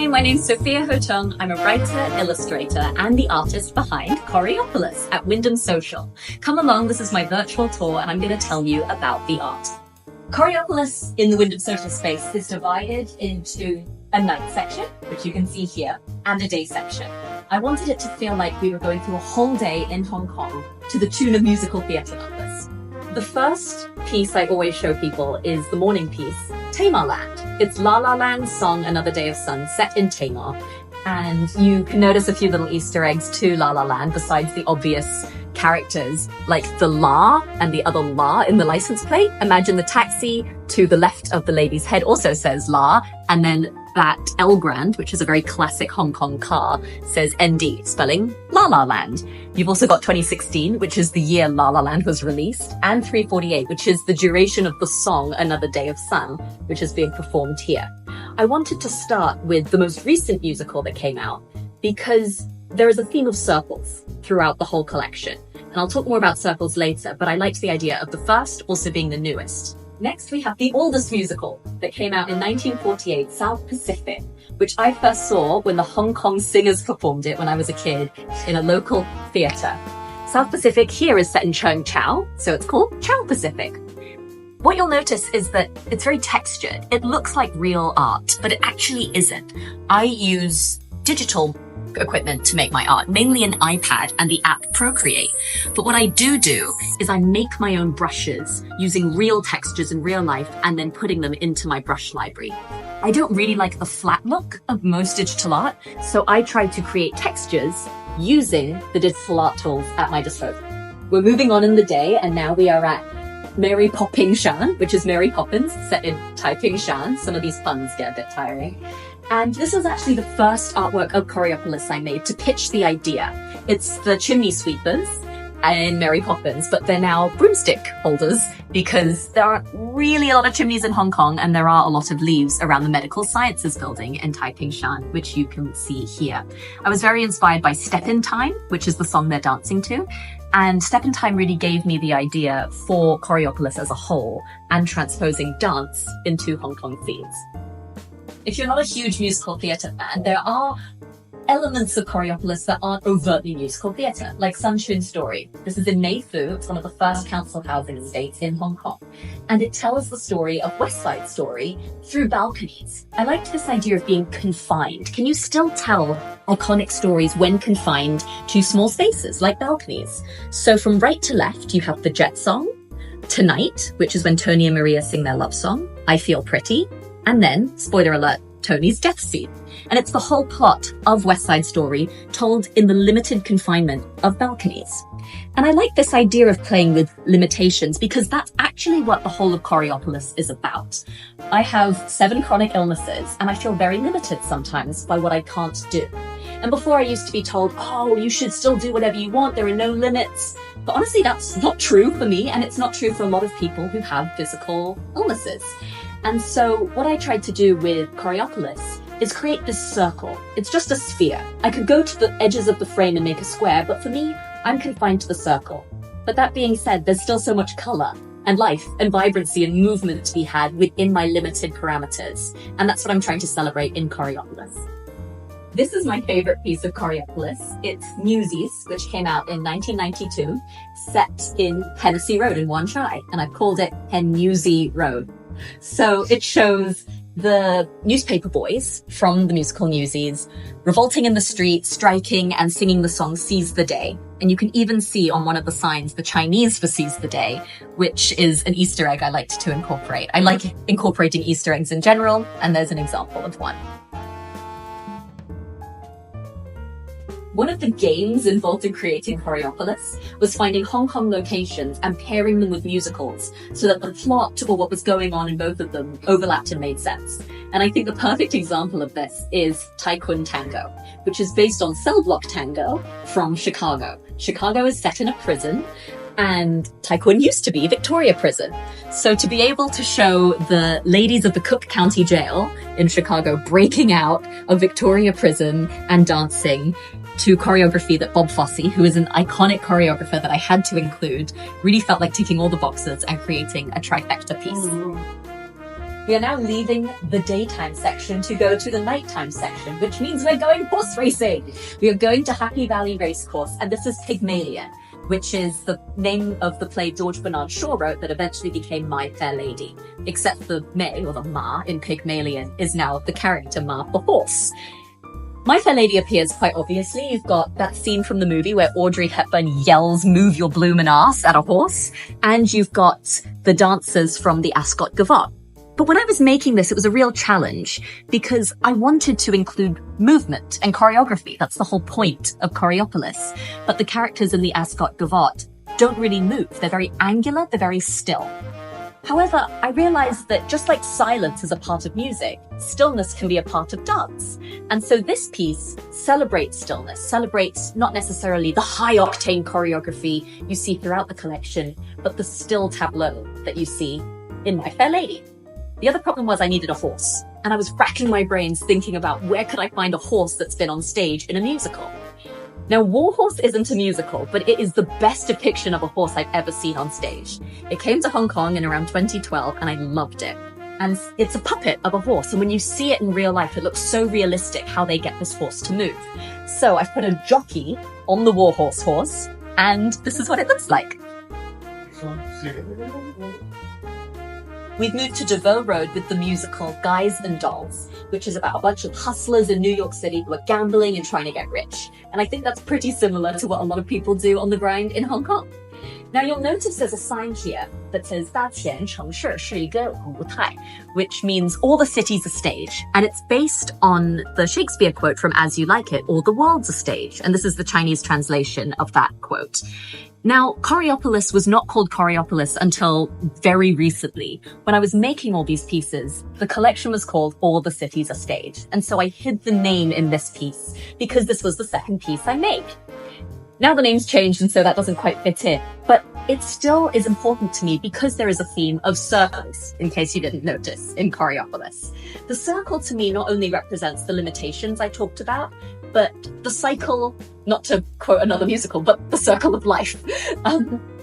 Hi, my name's Sophia Ho-Chung. I'm a writer, illustrator, and the artist behind Choreopolis at Wyndham Social. Come along, this is my virtual tour, and I'm going to tell you about the art. Choreopolis in the Wyndham Social space is divided into a night section, which you can see here, and a day section. I wanted it to feel like we were going through a whole day in Hong Kong to the tune of musical theatre numbers. The first piece I always show people is the morning piece, Tamar Land. It's La La Land's song Another Day of Sun set in Tamar. And you can notice a few little Easter eggs to La La Land besides the obvious characters like the La and the other La in the license plate. Imagine the taxi to the left of the lady's head also says La, and then that L Grand, which is a very classic Hong Kong car, says ND, spelling La La Land. You've also got 2016, which is the year La La Land was released, and 348, which is the duration of the song Another Day of Sun, which is being performed here. I wanted to start with the most recent musical that came out because there is a theme of circles throughout the whole collection. And I'll talk more about circles later, but I liked the idea of the first also being the newest. Next, we have the oldest musical that came out in 1948, South Pacific, which I first saw when the Hong Kong Singers performed it when I was a kid in a local theatre. South Pacific here is set in Cheung Chau, so it's called Chow Pacific. What you'll notice is that it's very textured. It looks like real art, but it actually isn't. I use digital equipment to make my art, mainly an iPad and the app Procreate. But what I do is I make my own brushes using real textures in real life and then putting them into my brush library. I don't really like the flat look of most digital art, so I try to create textures using the digital art tools at my disposal. We're moving on in the day, and now we are at Mary Popping Shan, which is Mary Poppins set in Taiping Shan. Some of these puns get a bit tiring. And this was actually the first artwork of Choreopolis I made to pitch the idea. It's the chimney sweepers in Mary Poppins, but they're now broomstick holders because there aren't really a lot of chimneys in Hong Kong, and there are a lot of leaves around the Medical Sciences building in Taiping Shan, which you can see here. I was very inspired by Step in Time, which is the song they're dancing to. And Step in Time really gave me the idea for Choreopolis as a whole and transposing dance into Hong Kong themes. If you're not a huge musical theatre fan, there are elements of Choreopolis that aren't overtly musical theatre, like Sun Chun Story. This is in Mei Fu. It's one of the first council housing estates in Hong Kong. And it tells the story of West Side Story through balconies. I liked this idea of being confined. Can you still tell iconic stories when confined to small spaces like balconies? So from right to left, you have the Jet Song, Tonight, which is when Tony and Maria sing their love song, I Feel Pretty, and then, spoiler alert, Tony's death scene. And it's the whole plot of West Side Story told in the limited confinement of balconies. And I like this idea of playing with limitations because that's actually what the whole of Choreopolis is about. I have 7 chronic illnesses and I feel very limited sometimes by what I can't do. And before I used to be told, oh, you should still do whatever you want, there are no limits. But honestly, that's not true for me, and it's not true for a lot of people who have physical illnesses. And so what I tried to do with Choreopolis is create this circle. It's just a sphere. I could go to the edges of the frame and make a square, but for me, I'm confined to the circle. But that being said, there's still so much color and life and vibrancy and movement to be had within my limited parameters. And that's what I'm trying to celebrate in Choreopolis. This is my favorite piece of Choreopolis. It's Newsies, which came out in 1992, set in Hennessy Road in Wan Chai, and I've called it Hennusy Road. So it shows the newspaper boys from the musical Newsies revolting in the street, striking and singing the song Seize the Day. And you can even see on one of the signs the Chinese for Seize the Day, which is an Easter egg I liked to incorporate. I like incorporating Easter eggs in general, and there's an example of one. One of the games involved in creating Choreopolis was finding Hong Kong locations and pairing them with musicals so that the plot or what was going on in both of them overlapped and made sense. And I think the perfect example of this is Tai Kwun Tango, which is based on Cell Block Tango from Chicago. Chicago is set in a prison, and Tai Kwun used to be Victoria Prison. So to be able to show the ladies of the Cook County Jail in Chicago breaking out of Victoria Prison and dancing to choreography that Bob Fosse, who is an iconic choreographer that I had to include, really felt like ticking all the boxes and creating a trifecta piece. We are now leaving the daytime section to go to the nighttime section, which means we're going horse racing. We are going to Happy Valley Racecourse, and this is Pygmalion, which is the name of the play George Bernard Shaw wrote that eventually became My Fair Lady. Except the May, or the Ma, in Pygmalion is now the character Ma, the horse. My Fair Lady appears quite obviously. You've got that scene from the movie where Audrey Hepburn yells, "Move your bloomin' ass," at a horse. And you've got the dancers from the Ascot Gavotte. But when I was making this, it was a real challenge because I wanted to include movement and choreography. That's the whole point of Choreopolis. But the characters in the Ascot Gavotte don't really move. They're very angular, they're very still. However, I realized that just like silence is a part of music, stillness can be a part of dance. And so this piece celebrates stillness, celebrates not necessarily the high-octane choreography you see throughout the collection, but the still tableau that you see in My Fair Lady. The other problem was I needed a horse, and I was racking my brains thinking about where could I find a horse that's been on stage in a musical. Now, Warhorse isn't a musical, but it is the best depiction of a horse I've ever seen on stage. It came to Hong Kong in around 2012, and I loved it. And it's a puppet of a horse, and when you see it in real life, it looks so realistic how they get this horse to move. So I've put a jockey on the Warhorse horse, and this is what it looks like. We've moved to DeVoe Road with the musical Guys and Dolls, which is about a bunch of hustlers in New York City who are gambling and trying to get rich. And I think that's pretty similar to what a lot of people do on the grind in Hong Kong. Now you'll notice there's a sign here that says 大前城市是一个舞台, which means all the city's a stage. And it's based on the Shakespeare quote from As You Like It, all the world's a stage. And this is the Chinese translation of that quote. Now, Choreopolis was not called Choreopolis until very recently. When I was making all these pieces, the collection was called All the Cities a Stage. And so I hid the name in this piece because this was the second piece I made. Now the name's changed and so that doesn't quite fit in, but it still is important to me because there is a theme of circles, in case you didn't notice, in Choreopolis. The circle to me not only represents the limitations I talked about, but the cycle, not to quote another musical, but the circle of life.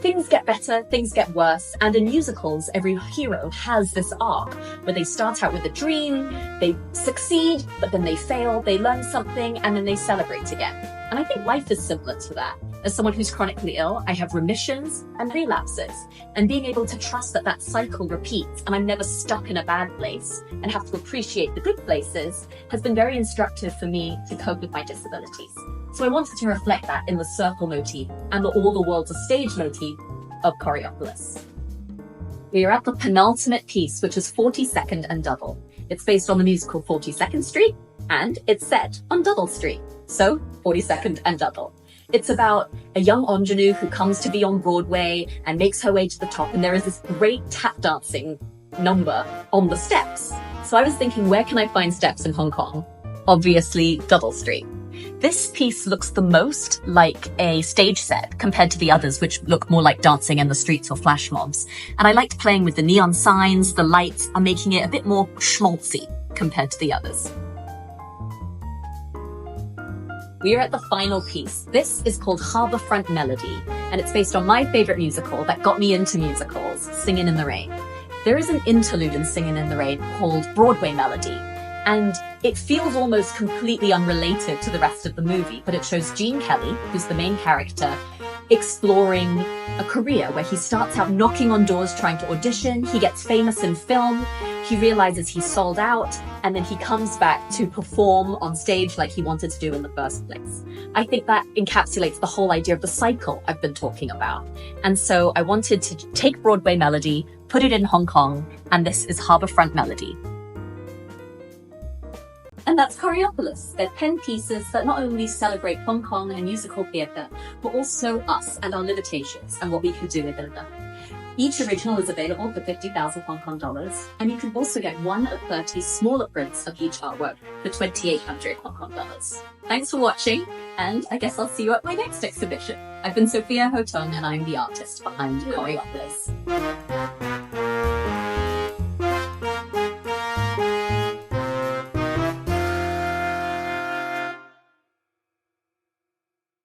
Things get better, things get worse, and in musicals, every hero has this arc where they start out with a dream, they succeed, but then they fail, they learn something, and then they celebrate again. And I think life is similar to that. As someone who's chronically ill, I have remissions and relapses, and being able to trust that that cycle repeats and I'm never stuck in a bad place and have to appreciate the good places has been very instructive for me to cope with my disabilities. So I wanted to reflect that in the circle motif and the all the world's a stage motif of Choreopolis. We are at the penultimate piece, which is 42nd and Double. It's based on the musical 42nd Street, and it's set on Double Street. So 42nd and Double. It's about a young ingenue who comes to be on Broadway and makes her way to the top, and there is this great tap dancing number on the steps. So I was thinking, where can I find steps in Hong Kong? Obviously, Double Street. This piece looks the most like a stage set compared to the others, which look more like dancing in the streets or flash mobs. And I liked playing with the neon signs, the lights, and making it a bit more schmaltzy compared to the others. We are at the final piece. This is called Harbourfront Melody, and it's based on my favorite musical that got me into musicals, Singin' in the Rain. There is an interlude in Singin' in the Rain called Broadway Melody, and it feels almost completely unrelated to the rest of the movie, but it shows Gene Kelly, who's the main character, exploring a career where he starts out knocking on doors trying to audition, he gets famous in film, he realizes he's sold out, and then he comes back to perform on stage like he wanted to do in the first place. I think that encapsulates the whole idea of the cycle I've been talking about. And so I wanted to take Broadway Melody, put it in Hong Kong, and this is Harbourfront Melody. And that's Choreopolis. They're 10 pieces that not only celebrate Hong Kong and musical theatre, but also us and our limitations and what we can do within them. Each original is available for 50,000 Hong Kong dollars, and you can also get one of 30 smaller prints of each artwork for 2,800 Hong Kong dollars. Thanks for watching, and I guess I'll see you at my next exhibition. I've been Sophia Ho Tung, and I'm the artist behind Choreopolis.